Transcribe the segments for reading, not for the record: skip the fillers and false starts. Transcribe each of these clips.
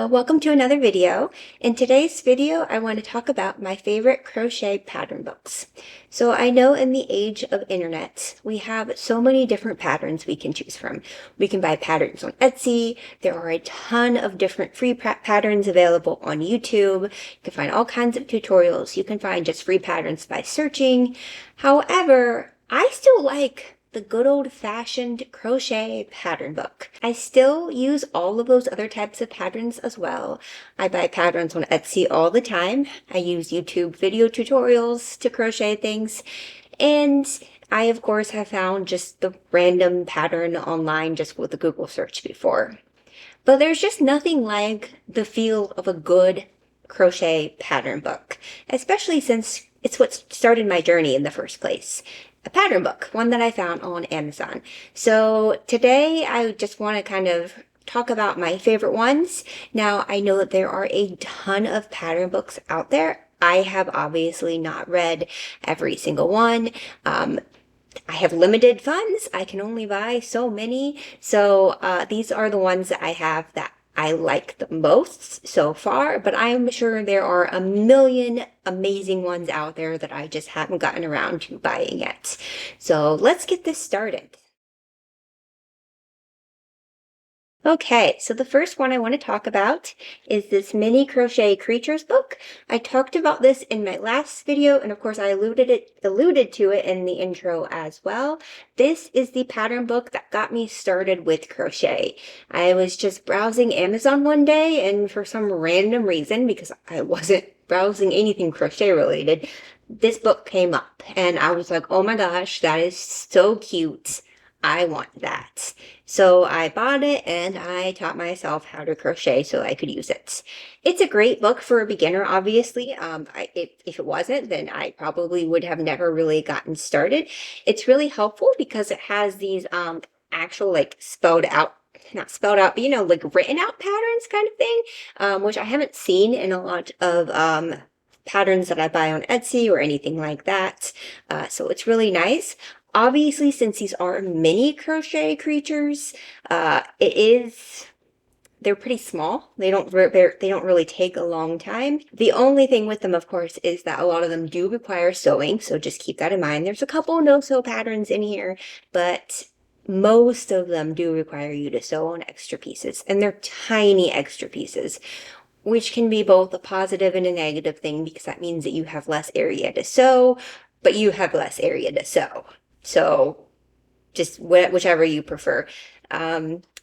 Hello, welcome to another video. In today's video, I want to talk about my favorite crochet pattern books. So I know in the age of internet, we have so many different patterns we can choose from. We can buy patterns on Etsy. There are a ton of different free patterns available on YouTube. You can find all kinds of tutorials. You can find just free patterns by searching. However, I still like the good old-fashioned crochet pattern book. I still use all of those other types of patterns as well. I buy patterns on Etsy all the time. I use YouTube video tutorials to crochet things. And I, of course, have found just the random pattern online just with a Google search before. But there's just nothing like the feel of a good crochet pattern book, especially since it's what started my journey in the first place. A pattern book, one that I found on Amazon. So today I just want to kind of talk about my favorite ones. Now, I know that there are a ton of pattern books out there. I have obviously not read every single one. I have limited funds. I can only buy so many. So these are the ones that I have that I like the most so far, but I'm sure there are a million amazing ones out there that I just haven't gotten around to buying yet. So let's get this started. Okay, so the first one I want to talk about is this Mini Crochet Creatures book. I talked about this in my last video, and of course I alluded to it in the intro as well. This is the pattern book that got me started with crochet. I was just browsing Amazon one day, and for some random reason, because I wasn't browsing anything crochet related, this book came up, and I was like, oh my gosh, that is so cute. I want that. So I bought it and I taught myself how to crochet so I could use it. It's a great book for a beginner, obviously. If it wasn't, then I probably would have never really gotten started. It's really helpful because it has these actual like spelled out, not spelled out, but you know, like written out patterns kind of thing, which I haven't seen in a lot of patterns that I buy on Etsy or anything like that. So it's really nice. Obviously, since these are mini crochet creatures, they're pretty small. They don't really take a long time. The only thing with them, of course, is that a lot of them do require sewing, so just keep that in mind. There's a couple no-sew patterns in here, but most of them do require you to sew on extra pieces, and they're tiny extra pieces, which can be both a positive and a negative thing because that means that you have less area to sew, but you have less area to sew. So just whichever you prefer.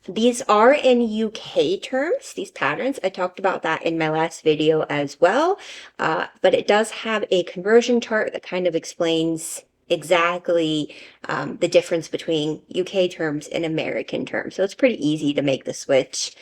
These are in UK terms, these patterns. I talked about that in my last video as well. But it does have a conversion chart that kind of explains exactly the difference between UK terms and American terms. So it's pretty easy to make the switch.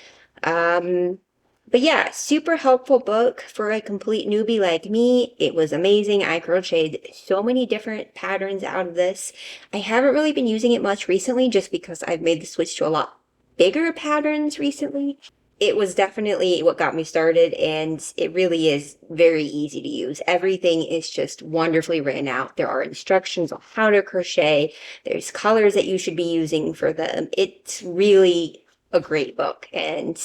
But yeah, super helpful book for a complete newbie like me. It was amazing. I crocheted so many different patterns out of this. I haven't really been using it much recently just because I've made the switch to a lot bigger patterns recently. It was definitely what got me started, and it really is very easy to use. Everything is just wonderfully written out. There are instructions on how to crochet. There's colors that you should be using for them. It's really a great book, and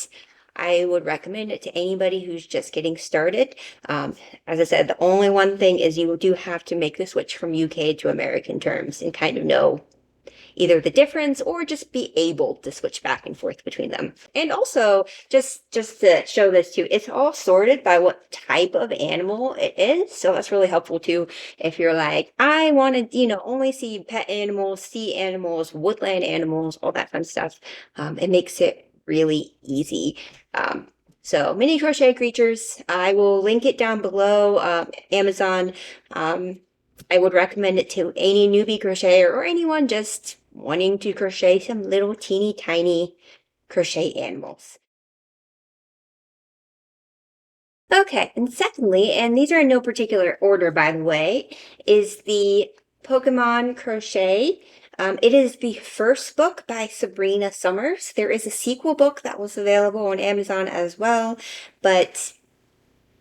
I would recommend it to anybody who's just getting started. As I said, the only one thing is you do have to make the switch from UK to American terms and kind of know either the difference or just be able to switch back and forth between them. And also, just to show this too, it's all sorted by what type of animal it is. So that's really helpful too. If you're like, I want to, only see pet animals, sea animals, woodland animals, all that fun stuff. It makes it really easy. So Mini Crochet Creatures, I will link it down below, Amazon. I would recommend it to any newbie crocheter or anyone just wanting to crochet some little teeny tiny crochet animals. Okay, and secondly, and these are in no particular order by the way, is the Pokemon Crochet. It is the first book by Sabrina Summers. There is a sequel book that was available on Amazon as well, but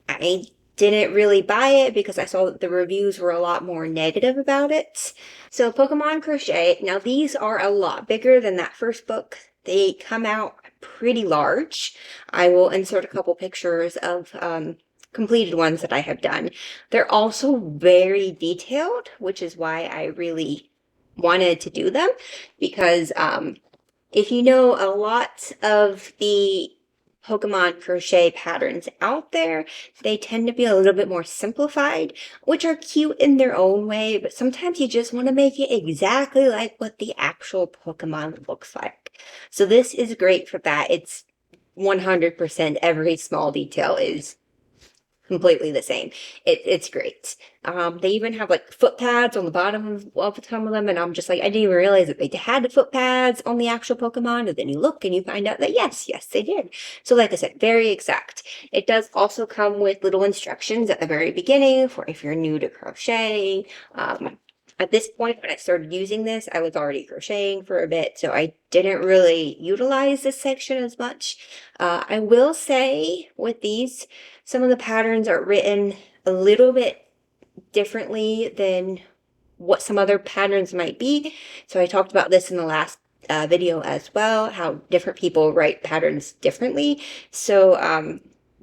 I didn't really buy it because I saw that the reviews were a lot more negative about it. So Pokemon Crochet, now these are a lot bigger than that first book. They come out pretty large. I will insert a couple pictures of completed ones that I have done. They're also very detailed, which is why I really wanted to do them, because if you know a lot of the Pokemon crochet patterns out there, they tend to be a little bit more simplified, which are cute in their own way, but sometimes you just want to make it exactly like what the actual Pokemon looks like. So this is great for that. It's 100% every small detail is completely the same. It's great. They even have like foot pads on the bottom of some of them, and I'm just like, I didn't even realize that they had the foot pads on the actual Pokemon, and then you look and you find out that yes, they did. So like I said, very exact. It does also come with little instructions at the very beginning for if you're new to crochet. At this point, when I started using this, I was already crocheting for a bit, so I didn't really utilize this section as much. I will say with these, some of the patterns are written a little bit differently than what some other patterns might be. So I talked about this in the last video as well, how different people write patterns differently. So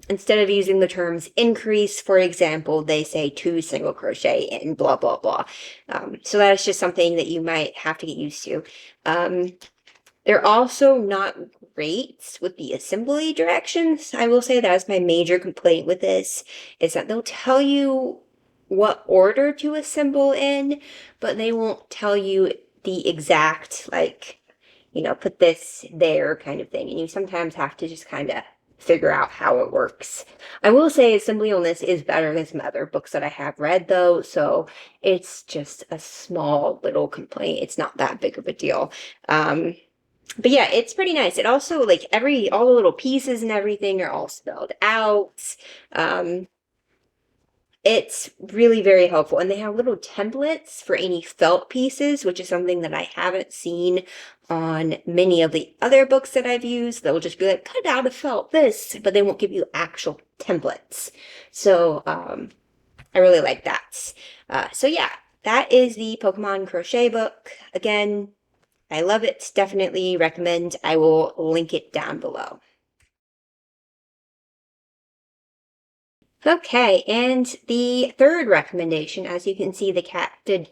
instead of using the terms increase, for example, they say 2 single crochet and blah, blah, blah. So that's just something that you might have to get used to. They're also not great with the assembly directions. I will say that's my major complaint with this, is that they'll tell you what order to assemble in, but they won't tell you the exact, like, you know, put this there kind of thing. And you sometimes have to just kind of figure out how it works. I will say assembly on this is better than some other books that I have read though, so it's just a small little complaint. It's not that big of a deal. But yeah, it's pretty nice. It also, like, all the little pieces and everything are all spelled out. It's really very helpful. And they have little templates for any felt pieces, which is something that I haven't seen on many of the other books that I've used. They'll just be like, cut out a felt this, but they won't give you actual templates. So I really like that. So yeah, that is the Pokemon crochet book. Again, I love it. Definitely recommend. I will link it down below. Okay, and the third recommendation, as you can see, the cat did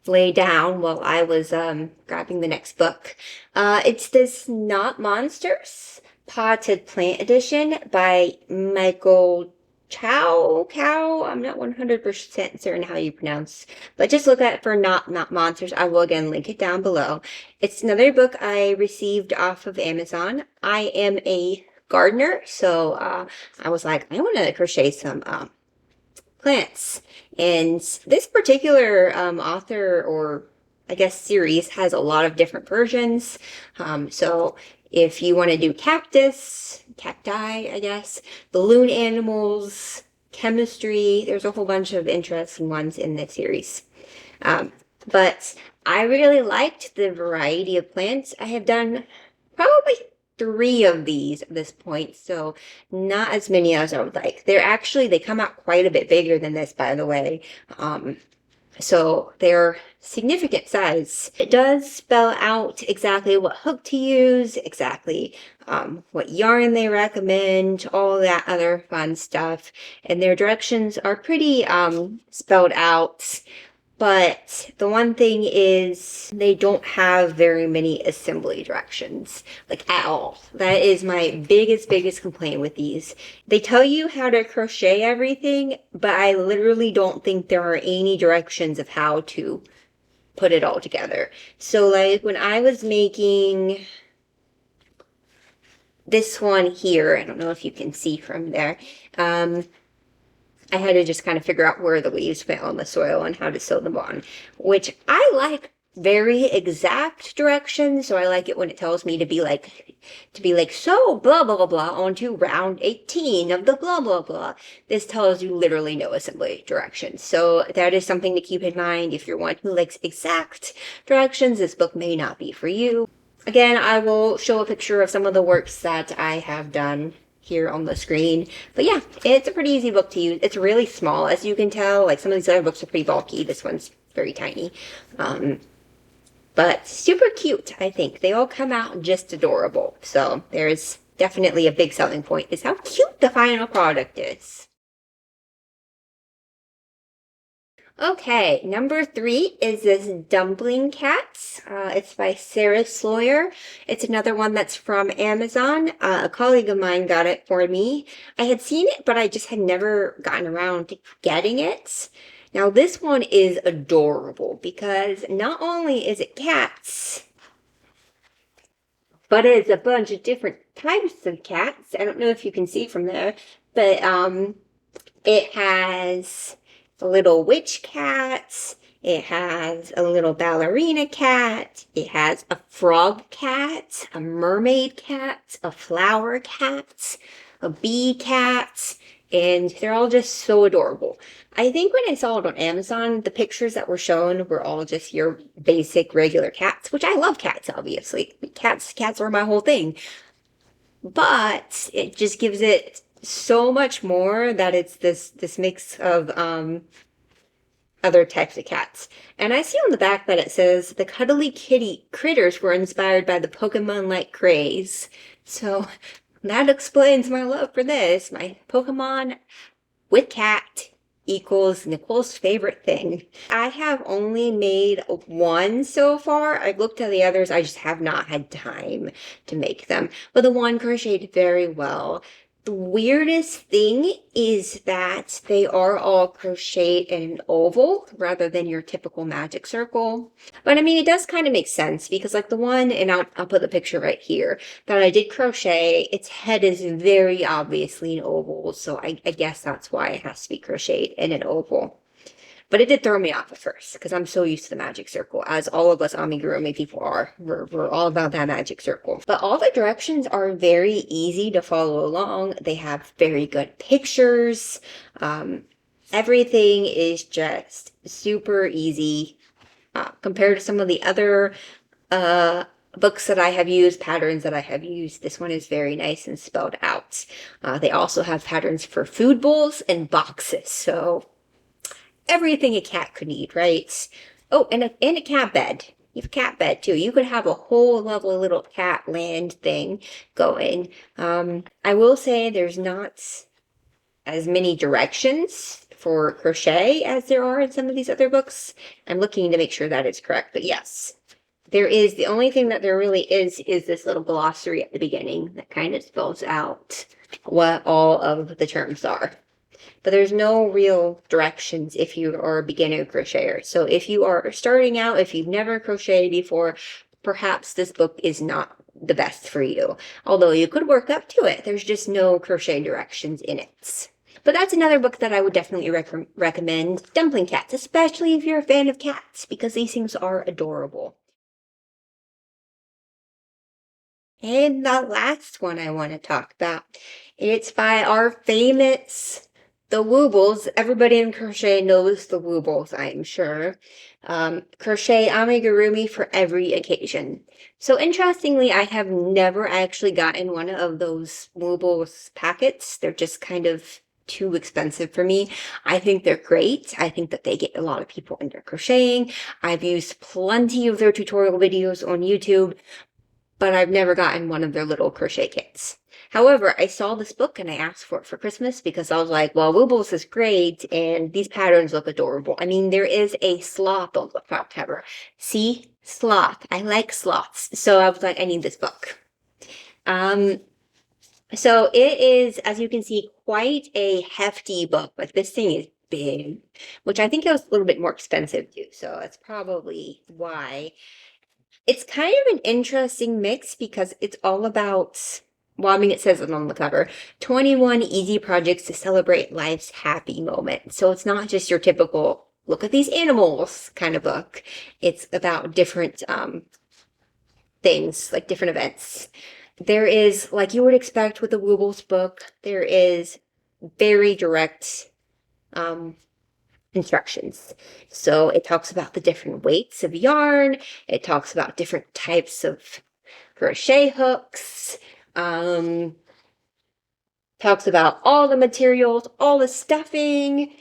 lay down while I was grabbing the next book. It's this Knotmonsters Potted Plant Edition by Michael Cow. I'm not 100% certain how you pronounce, but just look at it for Knotmonsters. I will again link it down below. It's another book I received off of Amazon. I am a gardener, so I was like, I want to crochet some plants. And this particular author, or I guess series, has a lot of different versions. So if you want to do cacti, I guess, balloon animals, chemistry, there's a whole bunch of interesting ones in this series. But I really liked the variety of plants. I have done probably 3 of these at this point, so not as many as I would like. They come out quite a bit bigger than this, by the way. So they're significant size. It does spell out exactly what hook to use, exactly what yarn they recommend, all that other fun stuff. And their directions are pretty spelled out. But the one thing is they don't have very many assembly directions, like at all. That is my biggest complaint with these. They tell you how to crochet everything, but I literally don't think there are any directions of how to put it all together. So like when I was making this one here, I don't know if you can see from there, I had to just kind of figure out where the leaves went on the soil and how to sew them on, which I like very exact directions. So I like it when it tells me to be like, sew blah, blah, blah, blah onto round 18 of the blah, blah, blah. This tells you literally no assembly directions. So that is something to keep in mind. If you're one who likes exact directions, this book may not be for you. Again, I will show a picture of some of the works that I have done here on the screen. But yeah, it's a pretty easy book to use. It's really small, as you can tell. Like some of these other books are pretty bulky. This one's very tiny. but super cute, I think. They all come out just adorable. So there's definitely a big selling point is how cute the final product is. Okay, number 3 is this Dumpling Cats. It's by Sarah Sloyer. It's another one that's from Amazon. A colleague of mine got it for me. I had seen it, but I just had never gotten around to getting it. Now, this one is adorable because not only is it cats, but it's a bunch of different types of cats. I don't know if you can see from there, but it has a little witch cat. It has a little ballerina cat. It has a frog cat, a mermaid cat, a flower cat, a bee cat, and they're all just so adorable. I think when I saw it on Amazon, the pictures that were shown were all just your basic regular cats, which I love cats, obviously. Cats are my whole thing. But it just gives it so much more that it's this mix of other types of cats. And I see on the back that it says the cuddly kitty critters were inspired by the Pokemon-like craze. So that explains my love for this. My Pokemon with cat equals Nicole's favorite thing. I have only made one so far. I've looked at the others. I just have not had time to make them. But the one crocheted very well. The weirdest thing is that they are all crocheted in an oval rather than your typical magic circle. But I mean, it does kind of make sense because like the one, and I'll put the picture right here, that I did crochet, its head is very obviously an oval. So I guess that's why it has to be crocheted in an oval. But it did throw me off at first because I'm so used to the magic circle, as all of us Amigurumi people are. We're all about that magic circle. But all the directions are very easy to follow along. They have very good pictures. Everything is just super easy compared to some of the other books that I have used, patterns that I have used. This one is very nice and spelled out. They also have patterns for food bowls and boxes. So everything a cat could need, right? Oh, and a cat bed. You have a cat bed too. You could have a whole lovely little cat land thing going. I will say there's not as many directions for crochet as there are in some of these other books. I'm looking to make sure that is correct, but yes. There is, the only thing that there really is this little glossary at the beginning that kind of spells out what all of the terms are. But there's no real directions if you are a beginner crocheter. So if you are starting out, if you've never crocheted before, perhaps this book is not the best for you. Although you could work up to it. There's just no crochet directions in it. But that's another book that I would definitely recommend. Dumpling Cats, especially if you're a fan of cats, because these things are adorable. And the last one I want to talk about, it's by our famous the Woobles. Everybody in crochet knows the Woobles, I'm sure. Crochet Amigurumi for every occasion. So interestingly, I have never actually gotten one of those Woobles packets. They're just kind of too expensive for me. I think they're great. I think that they get a lot of people into crocheting. I've used plenty of their tutorial videos on YouTube, but I've never gotten one of their little crochet kits. However, I saw this book and I asked for it for Christmas because I was like, well, Woobles is great and these patterns look adorable. I mean, there is a sloth on the front cover. See? Sloth. I like sloths. So I was like, I need this book. So it is, as you can see, quite a hefty book. Like this thing is big, which I think it was a little bit more expensive too. So that's probably why. It's kind of an interesting mix because it's all about, well, I mean, it says it on the cover, 21 easy projects to celebrate life's happy moments. So it's not just your typical, look at these animals kind of book. It's about different things, like different events. There is, like you would expect with a Woobles book, there is very direct instructions. So it talks about the different weights of yarn. It talks about different types of crochet hooks. Talks about all the materials, all the stuffing.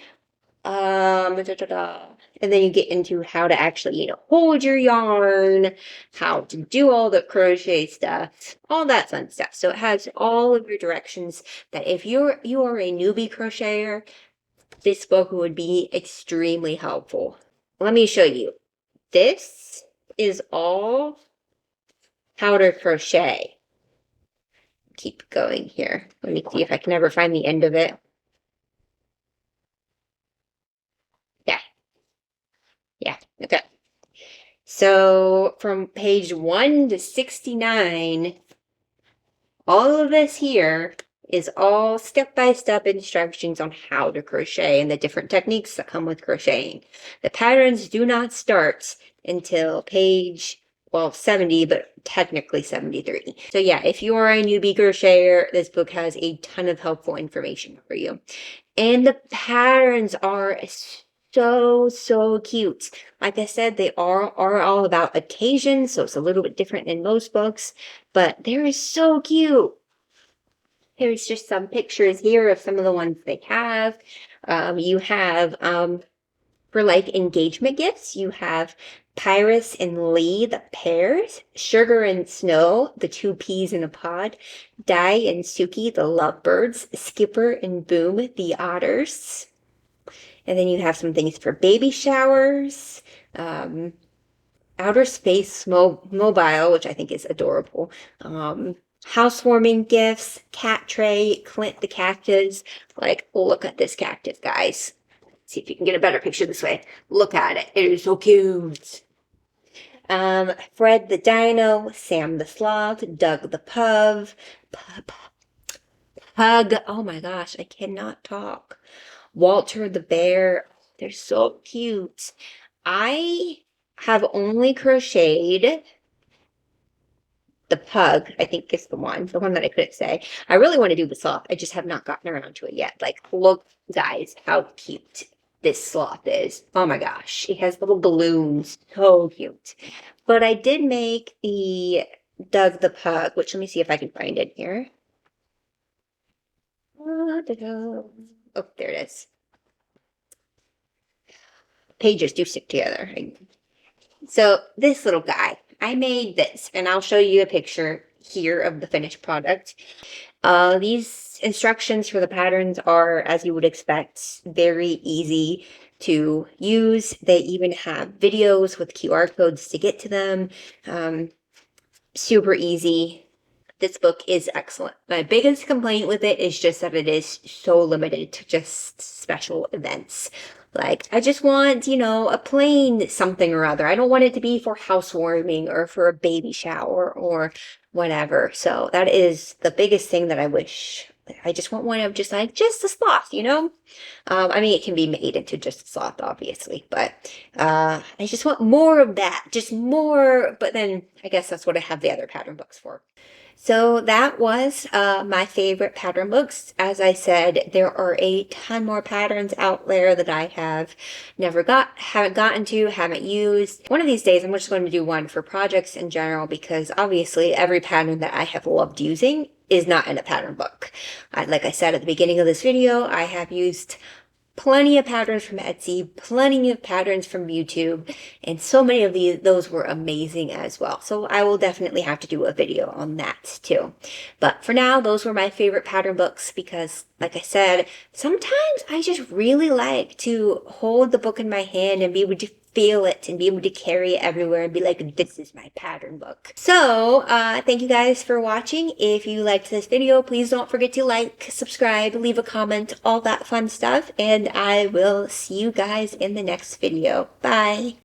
And then you get into how to actually, hold your yarn, how to do all the crochet stuff, all that fun stuff. So it has all of your directions that if you are a newbie crocheter, this book would be extremely helpful. Let me show you. This is all how to crochet. Keep going here. Let me see if I can ever find the end of it. Yeah, okay. So from page 1 to 69, all of this here is all step-by-step instructions on how to crochet and the different techniques that come with crocheting. The patterns do not start until page, well, 70, but technically 73. So yeah, if you are a newbie crocheter, this book has a ton of helpful information for you. And the patterns are so cute. Like I said, they are all about occasion, so it's a little bit different than most books, but they're so cute. Here's just some pictures here of some of the ones they have. You have, for like engagement gifts, you have Pyrus and Lee, the pears, Sugar and Snow, the two peas in a pod, Di and Suki, the lovebirds, Skipper and Boom, the otters. And then you have some things for baby showers, outer space mobile, which I think is adorable, housewarming gifts, cat tray, Clint the cactus. Like, look at this cactus, guys. See if you can get a better picture this way. Look at it. It is so cute. Fred the dino, Sam the sloth, Doug the pug. Oh my gosh, I cannot talk. Walter the bear. They're so cute. I have only crocheted the pug, I think is the one that I couldn't say. I really want to do the sloth. I just have not gotten around to it yet. Like, look, guys, how cute this sloth is. Oh my gosh. He has little balloons. So cute. But I did make the Doug the pug, which let me see if I can find it here. Oh, there it is. Pages do stick together. So this little guy, I made this, and I'll show you a picture here of the finished product. These instructions for the patterns are, as you would expect, very easy to use. They even have videos with QR codes to get to them. Super easy. This book is excellent. My biggest complaint with it is just that it is so limited to just special events. Like, I just want, a plain something or other. I don't want it to be for housewarming or for a baby shower or whatever. So that is the biggest thing that I wish. I just want one of just a sloth, I mean, it can be made into just a sloth, obviously, but I just want more of that, just more. But then I guess that's what I have the other pattern books for. So that was my favorite pattern books. As I said, there are a ton more patterns out there that I haven't gotten to, haven't used. One of these days, I'm just going to do one for projects in general, because obviously every pattern that I have loved using is not in a pattern book. Like I said at the beginning of this video, I have used plenty of patterns from Etsy, plenty of patterns from YouTube, and so many of those were amazing as well. So I will definitely have to do a video on that too. But for now, those were my favorite pattern books because, like I said, sometimes I just really like to hold the book in my hand and be able to feel it and be able to carry it everywhere and be like, this is my pattern book. So thank you guys for watching. If you liked this video, please don't forget to like, subscribe, leave a comment, all that fun stuff, and I will see you guys in the next video. Bye.